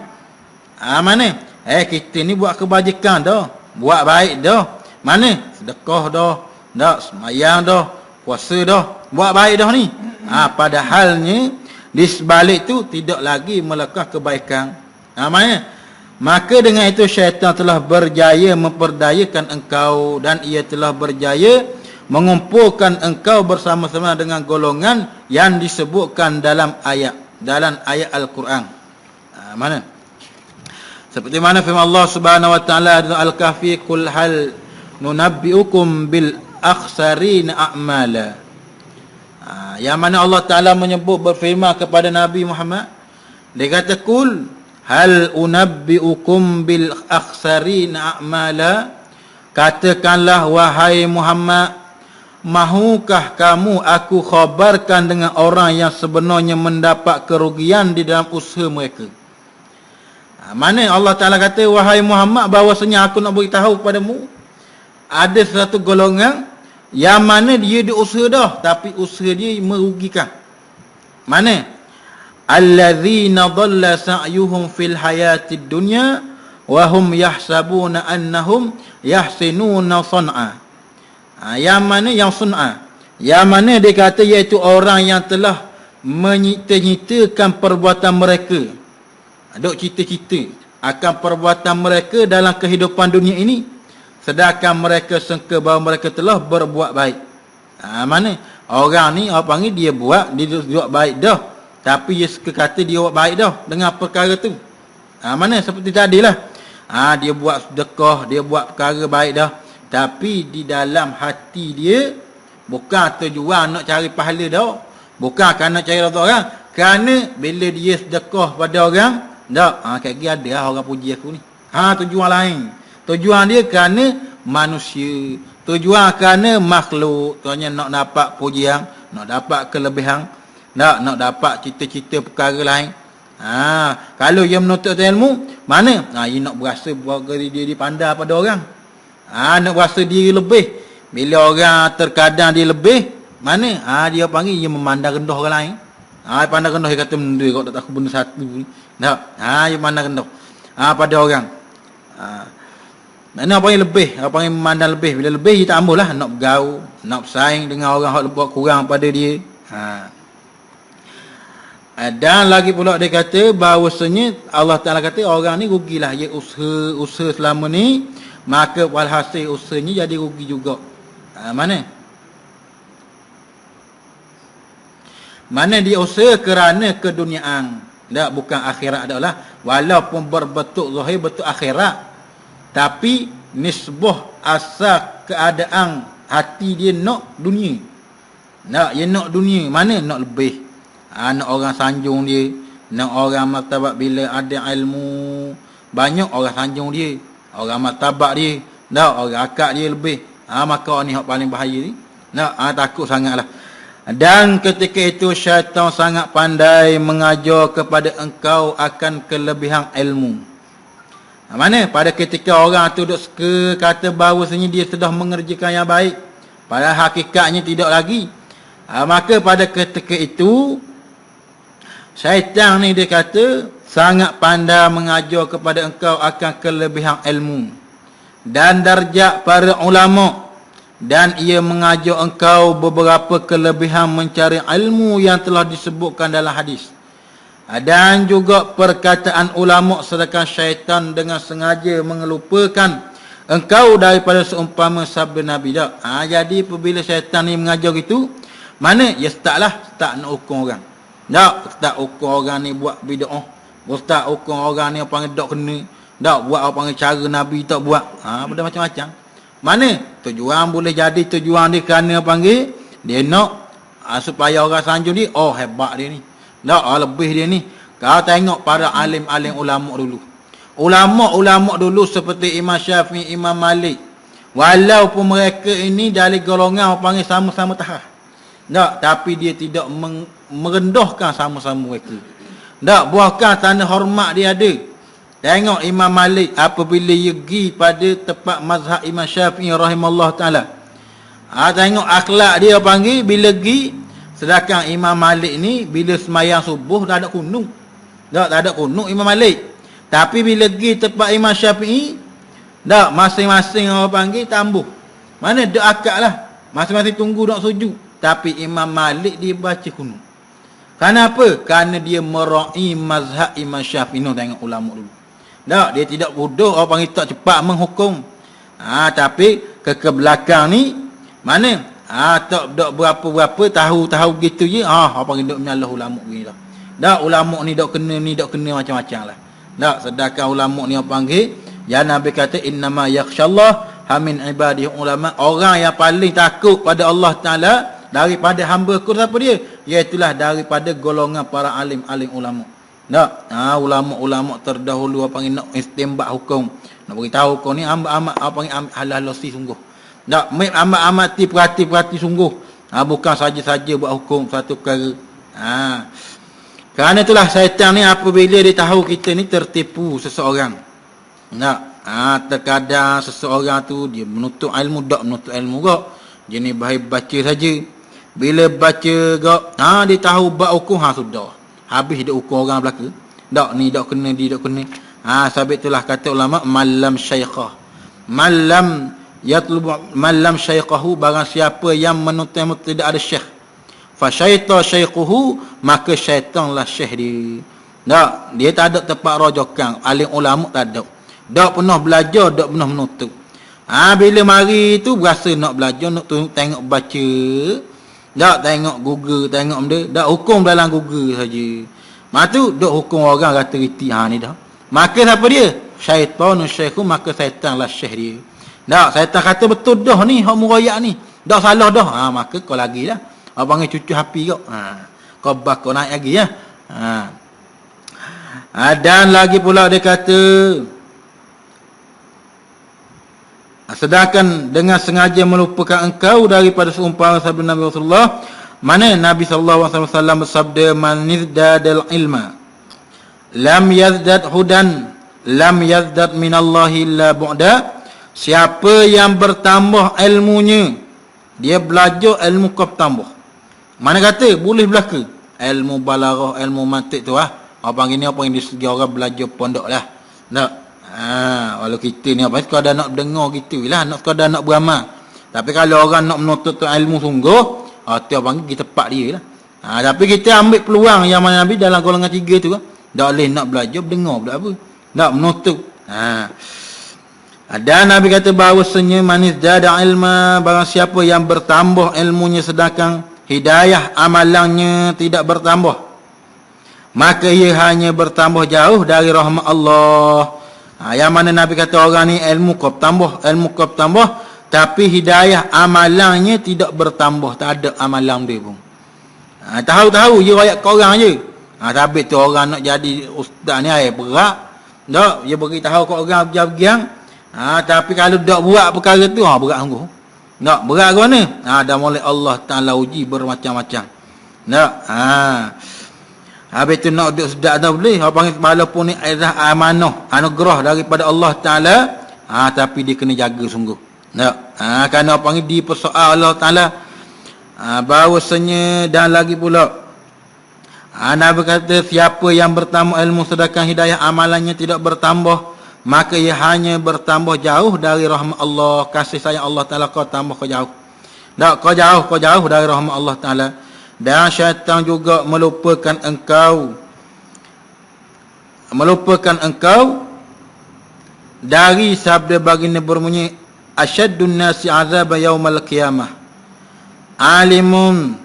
Mana? Kita ni buat kebajikan dah, buat baik dah. Mana? Sedekah dah, semayang dah, puasa dah, buat baik dah ni. Padahalnya di sebalik tu tidak lagi melakukan kebaikan. Mana? Maka dengan itu syaitan telah berjaya memperdayakan engkau dan ia telah berjaya mengumpulkan engkau bersama-sama dengan golongan yang disebutkan dalam ayat Al-Quran. Mana? Seperti mana firman Allah Subhanahu Wa Taala dalam Al-Kahfi, "Qul hal nunabbiukum bil akhsarina a'mala." Yang mana Allah Taala menyebut berfirman kepada Nabi Muhammad, dia kata qul hal unabbiukum bil akhsarina a'mala, katakanlah wahai Muhammad, mahukah kamu aku khabarkan dengan orang yang sebenarnya mendapat kerugian di dalam usaha mereka. Mana Allah Ta'ala kata wahai Muhammad bahawasanya aku nak beritahu kepadamu ada satu golongan yang mana dia ada usaha dah tapi usaha dia merugikan. Mana? Alladzina dhalla sa'yuhum fil hayatid dunya wa hum yahsabuna annahum yahsinuna sun'a. Yang mana yang sun'a? Yang mana dia kata iaitu orang yang telah menyita-nyitakan perbuatan mereka. Duk cita-cita akan perbuatan mereka dalam kehidupan dunia ini sedangkan mereka sangka bahawa mereka telah berbuat baik. Mana? Orang ni apa panggil dia buat baik dah tapi dia suka kata dia buat baik dah dengan perkara tu. Mana seperti tadilah. Dia buat sedekah, dia buat perkara baik dah tapi di dalam hati dia bukan tujuan nak cari pahala dah, bukan kerana cari redha orang, kerana bila dia sedekah pada orang tak, kat gigi ada orang puji aku ni. Tujuan lain. Tujuan dia kerana manusia. Tujuan kerana makhluk. Tujuannya nak dapat pujian, nak dapat kelebihan, nak dapat cita-cita perkara lain. Kalau dia menuntut ilmu, mana? Dia nak berasa bahawa dia dipandang pada orang. Nak berasa diri lebih. Bila orang terkadang dia lebih, mana? Dia panggil dia memandang rendah orang lain. Pandang rendah dia kata benda kau tak tahu benda satu ni. Dia memandang rendah pada orang. Mana apa yang lebih, apa yang memandang lebih. Bila lebih dia tak ambil lah, nak bergaul, nak bersaing dengan orang yang buat kurang pada dia. Dan lagi pula dia kata bahawasanya Allah Ta'ala kata orang ni rugilah dia usaha selama ni, maka walhasil usahanya jadi rugi juga. Mana? Mana dia usaha kerana keduniaan. Tak, bukan akhirat dah lah. Walaupun berbentuk zahir, bentuk akhirat. Tapi nisbah asal keadaan hati dia nak dunia. Nak, dia nak dunia. Mana nak lebih? Nak orang sanjung dia. Nak orang martabat bila ada ilmu. Banyak orang sanjung dia. Orang martabat dia. Tak, orang akak dia lebih. Maka ni yang paling bahaya ni. Tak, takut sangatlah. Dan ketika itu syaitan sangat pandai mengajar kepada engkau akan kelebihan ilmu. Mana? Pada ketika orang tu duk suka kata bahawasanya dia sudah mengerjakan yang baik. Padahal hakikatnya tidak lagi. Maka pada ketika itu syaitan ni dia kata sangat pandai mengajar kepada engkau akan kelebihan ilmu dan darjat para ulama. Dan ia mengajar engkau beberapa kelebihan mencari ilmu yang telah disebutkan dalam hadis. Dan juga perkataan ulama, sedangkan syaitan dengan sengaja mengelupakan engkau daripada seumpama sabda Nabi. Jadi apabila syaitan ni mengajar gitu, mana? Ya start nak hukum orang. Start hukum orang ni buat bid'ah. Start hukum orang ni panggil tak kena. Buat apa panggil cara Nabi tak buat. Benda macam-macam. Mana? Tujuan boleh jadi tujuan dia kerana panggil dia nak supaya orang sanjung dia, hebat dia ni. Lebih dia ni. Kau tengok para alim-alim ulama dulu. Ulama-ulama dulu seperti Imam Syafi'i, Imam Malik. Walaupun mereka ini dari golongan panggil sama-sama tahap. Tapi dia tidak merendahkan sama-sama mereka. Bahkan tanda hormat dia ada. Tengok Imam Malik apabila dia pergi pada tempat mazhab Imam Syafi'i rahimahullah ta'ala. Tengok akhlak dia panggil bila pergi. Sedangkan Imam Malik ni bila semayang subuh tak ada kunut. Tak ada kunut Imam Malik. Tapi bila pergi tempat Imam Syafi'i, masing-masing orang panggil tambuh. Mana dia akad lah. Masing-masing tunggu nak sujud. Tapi Imam Malik dia baca kunut. Kenapa? Kerana dia mera'i mazhab Imam Syafi'i. Tengok ulama dulu. Dia tidak bodoh, orang panggil tak cepat menghukum. Tapi ke belakang ni mana? Tak berapa-berapa tahu gitu je. Orang panggil duk menyalah ulama begini lah. Ulama ni duk kena macam-macam lah. Sedangkan ulama ni orang panggil, ya Nabi kata innama yakhsyallah min ibadihi ulama. Orang yang paling takut pada Allah Taala daripada hamba-Ku siapa dia? Iaitulah daripada golongan para alim-alim ulama. Ulama-ulama terdahulu apa panggil nak istinbat hukum. Nak beritahu hukum ni amat apa panggil halal-halasi sungguh. Amat perhati sungguh. Bukan saja-saja buat hukum satu perkara. Kerana itulah syaitan ni apabila dia tahu kita ni tertipu seseorang. Terkadang seseorang tu dia menuntut ilmu, tak menuntut ilmu gak. Dia ni baik baca saja. Bila baca gak, dia tahu bab hukum sudah. Habis dia ukur orang belaka. Ni tak kena, dia tak kena. Sebab itulah kata ulama malam syaikhah. Malam syaikhahu, barang siapa yang menuntut tidak ada syekh. Fa syaita syaikhuhu, maka syaitanlah syekh dia. Dia tak ada tempat rojokan. Alim ulama tak ada. Tak pernah belajar, tak pernah menuntut. Bila mari tu berasa nak belajar, nak tengok baca. Tak tengok Google, tengok benda. Tak hukum dalam Google saja. Tu duk hukum orang kata reti. Ni dah. Maka siapa dia? Syaitanun syaikhu, maka syaitanlah syekh dia. Syaitan kata betul dah ni, hak murayak ni. Tak salah dah. Maka kau lagi lah. Abang panggil cucu api kau. Kau bakal naik lagi ya. Dan lagi pula dia kata, sedangkan dengan sengaja melupakan engkau daripada seumpama sabda Nabi Rasulullah, mana Nabi SAW bersabda, man izdadal ilma lam yazdad hudan lam yazdad minallahi illa bu'da. Siapa yang bertambah ilmunya, dia belajar ilmu kau bertambah. Mana kata boleh belaka ilmu balaghah, ilmu mantik tu apa panggil ni, apa yang di segi orang belajar pondok lah. Walau kita ni apa sekadar nak dengar gitulah, nak sekadar nak beramal. Tapi kalau orang nak menuntut ilmu sungguh, tu abang kita tepat dia lah. Tapi kita ambil peluang yang mana Nabi dalam golongan 3 tu. Tak boleh nak belajar, dengar pula apa. Nak menuntut. Dan Nabi kata bahawasanya manis dada ilma, barang siapa yang bertambah ilmunya sedangkan hidayah amalannya tidak bertambah, maka ia hanya bertambah jauh dari rahmat Allah. Yang mana Nabi kata orang ni ilmu kau tambah, tapi hidayah amalannya tidak bertambah, tak ada amalan dia pun. Tahu-tahu je rakyat kau orang je. Tapi tu orang nak jadi ustaz ni berat. Tak, dia beritahu kau orang berjam-jam. Tapi kalau tak buat perkara tu, berat sungguh. Tak, berat ke mana? Dah mulai Allah Ta'ala uji bermacam-macam. Tak, habis tu nak duduk sedap tak boleh. Orang panggil walaupun ni amanah, anugerah daripada Allah Ta'ala, tapi dia kena jaga sungguh. Tak, kerana orang panggil dipersoal Allah Ta'ala, bahawasanya dan lagi pula, Nabi kata siapa yang bertambah ilmu sedangkan hidayah amalannya tidak bertambah, maka ia hanya bertambah jauh dari rahmat Allah. Kasih sayang Allah Ta'ala kau tambah kau jauh. Tak, kau jauh dari rahmat Allah Ta'ala. Dan syaitan juga melupakan engkau dari sabda baginda berbunyi, asyaddun nasi azab yaumal qiyamah alimun,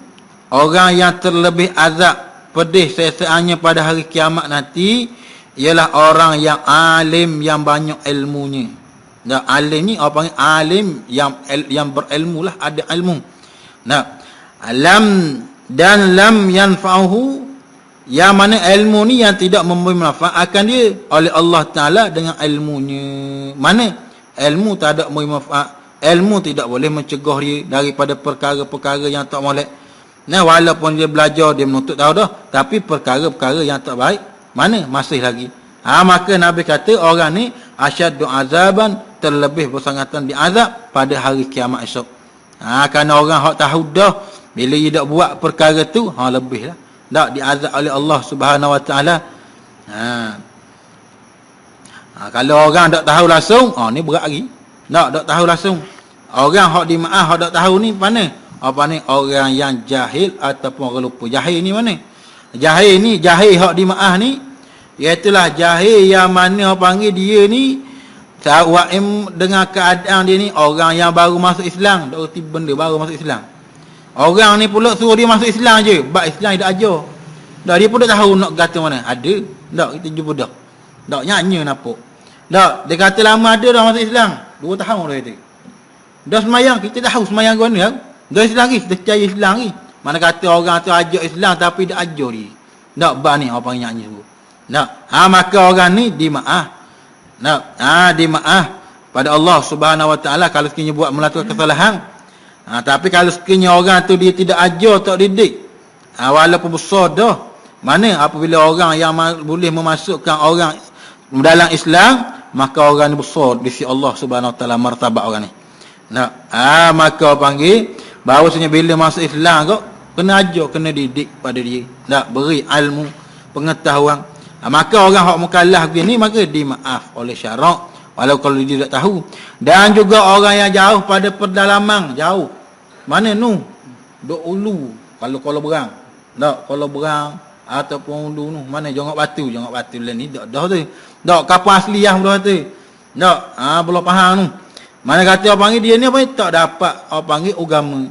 orang yang terlebih azab pedih sesaannya pada hari kiamat nanti ialah orang yang alim, yang banyak ilmunya. Dan alim ni apa panggil alim yang berilmu lah, ada ilmu. Nah, lam yanfa'uhu, yang mana ilmu ni yang tidak memberi manfaat akan dia oleh Allah Ta'ala dengan ilmunya. Mana ilmu tak ada memberi manfaat, ilmu tidak boleh mencegah dia daripada perkara-perkara yang tak molek. Nah, walaupun dia belajar, dia menuntut tahu dah, tapi perkara-perkara yang tak baik, mana masih lagi. Maka Nabi kata orang ni asyaddu azaban, terlebih bersangatan diazab pada hari kiamat esok. Kerana orang hak tahu dah, bila dia tak buat perkara tu, lebih lah. Tak diazab oleh Allah Subhanahu Wa Ta'ala. Kalau orang tak tahu langsung, ni berat lagi. Tak tahu langsung. Orang hak dimaaf, hak tak tahu ni mana? Apa ni? Orang yang jahil ataupun orang lupa. Jahil ni mana? Jahil ni, jahil hak dimaaf ni, iaitulah jahil yang mana orang panggil dia ni sa'wa'im dengan keadaan dia ni orang yang baru masuk Islam. Tak erti benda baru masuk Islam. Orang ni pula suruh dia masuk Islam je. Bab Islam dia tak ajar. Tak, dia pun tak tahu nak kata mana. Ada. Tak, kita jumpa dah. Tak, nyanyi nampak. Tak, dia kata lama ada dah masuk Islam. 2 tahun dah kata. Dah semayang, kita tahu semayang ke mana. Dah Islam lagi, dah percaya Islam lagi. Mana kata orang tu ajak Islam tapi dia ajar dia. Tak, bab ni apa yang nyanyi semua. Tak, maka orang ni dimaaf. Tak, dimaaf pada Allah Subhanahu Wa Ta'ala kalau sekiranya buat melakukan kesalahan. Tapi kalau sekiranya orang tu dia tidak ajar, tak didik, walaupun besar dah, mana apabila orang yang boleh memasukkan orang dalam Islam, maka orang ni besar di sisi Allah Subhanahu Wa Ta'ala martabat orang ni. Nah, maka panggil bahawasanya bila masuk Islam kau kena ajar, kena didik pada dia. Tak, beri ilmu, pengetahuan. Maka orang hak mukallaf begini maka dimaaf oleh syarak walau kalau dia tak tahu. Dan juga orang yang jauh pada pedalaman, jauh. Mana nu? Duk ulu. Kalau berang. Tak, kalau berang ataupun ulu nu, mana jongok batu lah ni dah tu. Tak, kapal asli yang belah tu. Tak, belum faham nu. Mana kata orang panggil dia ni apa? Tak dapat orang panggil agama.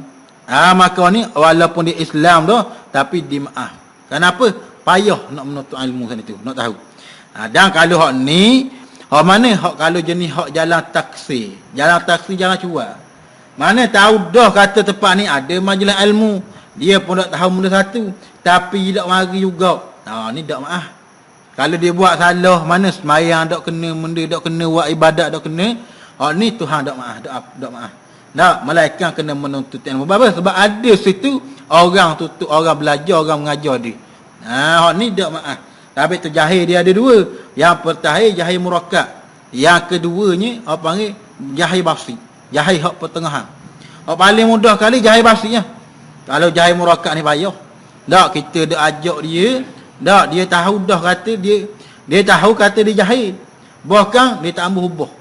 Maka ni walaupun dia Islam dah, tapi dimaaf. Kenapa? Payah nak menuntut ilmu sana tu, nak tahu. Dan kalau hak ni, hak mana? Hak kalau jenis hak jalan taksi. Jalan taksi jangan cuak. Mana tahu dah kata tempat ni ada majlis ilmu. Dia pun tak tahu benda satu, tapi tak mari juga. Ni tak maaf. Kalau dia buat salah, mana semayang tak kena, benda tak kena, buat ibadat tak kena. Ni Tuhan tak maaf, tak maaf. Tak, malaikat kena menuntut ilmu. Sebab ada situ orang tutup, orang belajar, orang mengajar dia. Ni tak maaf. Tapi tu jahil dia ada 2. Yang pertama jahil murakkab. Yang keduanya apa panggil jahil basri. Jahil hak pertengahan. Hak paling mudah kali jahil basri lah. Kalau jahil murakkab ni payah. Tak, kita dah ajak dia. Tak, dia tahu dah kata dia tahu kata dia jahil. Bahkan dia tak ambil hubah.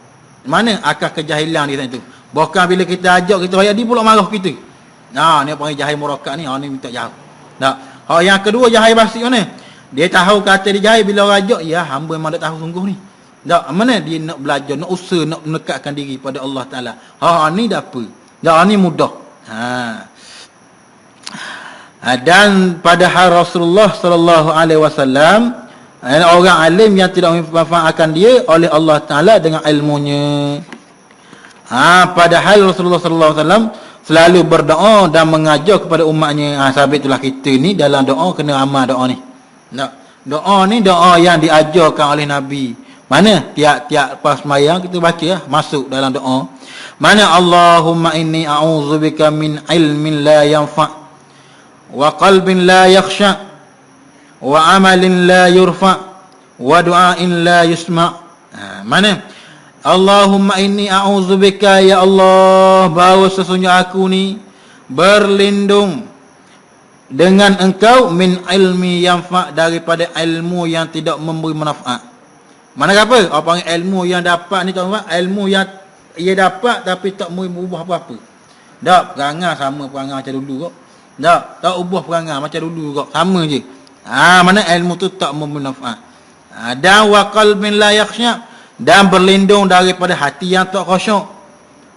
Mana akal kejahilan dia tu. Bahkan bila kita ajak kita raya dia pula marah kita. Ni apa panggil jahil murakkab ni, ni minta jauh. Tak. Yang kedua jahil basri mana? Dia tahu kata dia jahil bila orang ajak, ya hamba memang tak tahu sungguh ni. Tak, mana dia nak belajar, nak usaha, nak mendekatkan diri pada Allah Ta'ala. Ni dah apa? Ni mudah. Dan padahal Rasulullah sallallahu alaihi wasallam orang alim yang tidak memanfaatkan dia oleh Allah Taala dengan ilmunya. Padahal Rasulullah sallallahu alaihi wasallam selalu berdoa dan mengajar kepada umatnya. Sebab itulah kita ni dalam doa kena amal doa ni. Doa ni doa yang diajarkan oleh Nabi. Mana tiap-tiap pas sembahyang kita baca masuk dalam doa. Mana Allahumma inni a'udzubika min ilmin la yanfa' wa qalbin la yakhsha' wa amalin la yurfa' wa du'ain la yusma'. Mana Allahumma inni a'udzubika, ya Allah, bahawa sesungguhnya aku ni berlindung dengan engkau min ilmi yanfa', daripada ilmu yang tidak memberi manfaat. Mana apa? Apa ilmu yang dapat ni tuan-tuan? Ilmu yang ia dapat tapi tak merubah apa-apa. Tak perangai sama perangai macam dulu kok. Tak ubah perangai macam dulu kok. Sama je. Mana ilmu tu tak memberi manfaat. Dan wa qalbin la yakhsha', dan berlindung daripada hati yang tak khusyuk.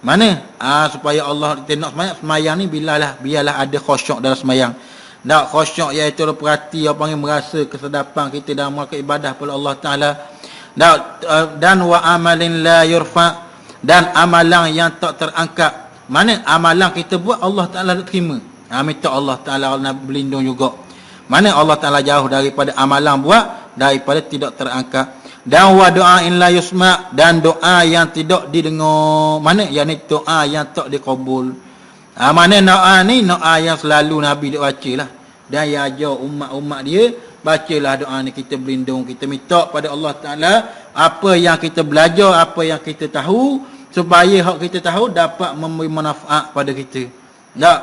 Mana? Supaya Allah kita nak semayang ni biarlah ada khusyuk dalam semayang. Tak khusyuk iaitu perhati apa yang merasa kesedapan kita dalam melakukan ibadah kepada Allah Taala. Dan wa amalin la yurfa', dan amalan yang tak terangkat. Mana amalan kita buat Allah Taala tak terima. Minta Allah Taala berlindung juga. Mana Allah Taala jauh daripada amalan buat, daripada tidak terangkat. Dan wa du'ain la yusma', dan doa yang tidak didengar. Mana? Yang ni doa yang tak dikabul. Mana doa ni? Doa yang selalu Nabi dia bacalah. Dan yang ajar umat-umat dia, bacalah doa ni, kita berlindung, kita minta pada Allah Ta'ala apa yang kita belajar, apa yang kita tahu, supaya hak kita tahu dapat memberi manfaat pada kita.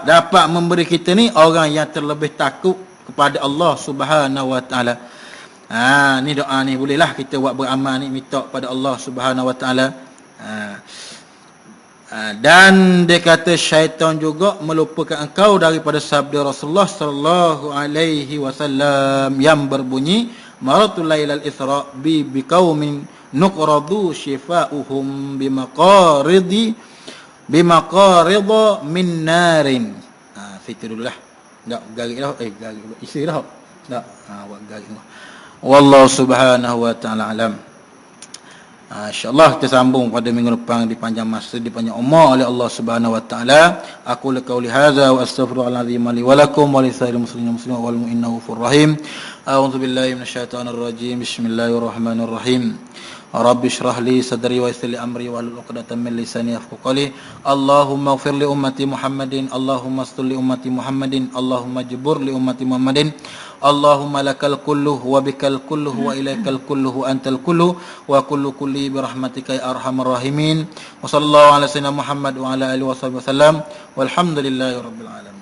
Dapat memberi kita ni orang yang terlebih takut kepada Allah Subhanahu Wa Ta'ala. Ni doa ni bolehlah kita buat beramal ni, minta pada Allah Subhanahu Wa Ta'ala. Dan dia kata syaitan juga melupakan engkau daripada sabda Rasulullah sallallahu alaihi wasallam yang berbunyi maratul lailal isra bi biqaumin nuqradu shifa'uhum bimaqarida min narin. Situ dululah. Tak garik dah. Garik isi dah. Tak. Buat garik. Wallahu subhanahu wa ta'ala alam. InsyaAllah kita sambung pada minggu depan, dipanjang masa, dipanjang umur oleh Allah Subhanahu wa taala. Aku qauli hadza wa astaghfirullahalazim li wa lakum wa li sa'iril muslimin wal mu'minina ghafurur rahim. A'udzu billahi minasyaitonir rajim. Bismillahirrahmanirrahim. Rabbi shrah li sadri wa yassir li amri wa hlul 'uqdatam min lisani yafqahu qawli. Allahumma ighfir li ummati Muhammadin, Allahumma astur li ummati Muhammadin, Allahumma jibur li ummati Muhammadin. Allahumma lakal kulluh wa bikal kulluh wa ilaikal kulluh antal kulluh wa kullu kulli bi rahmatika ya arhamar rahimin. Wa sallallahu ala sayyidina Muhammad wa ala alihi wa sahbihi wasallam. Walhamdulillahi rabbil alamin.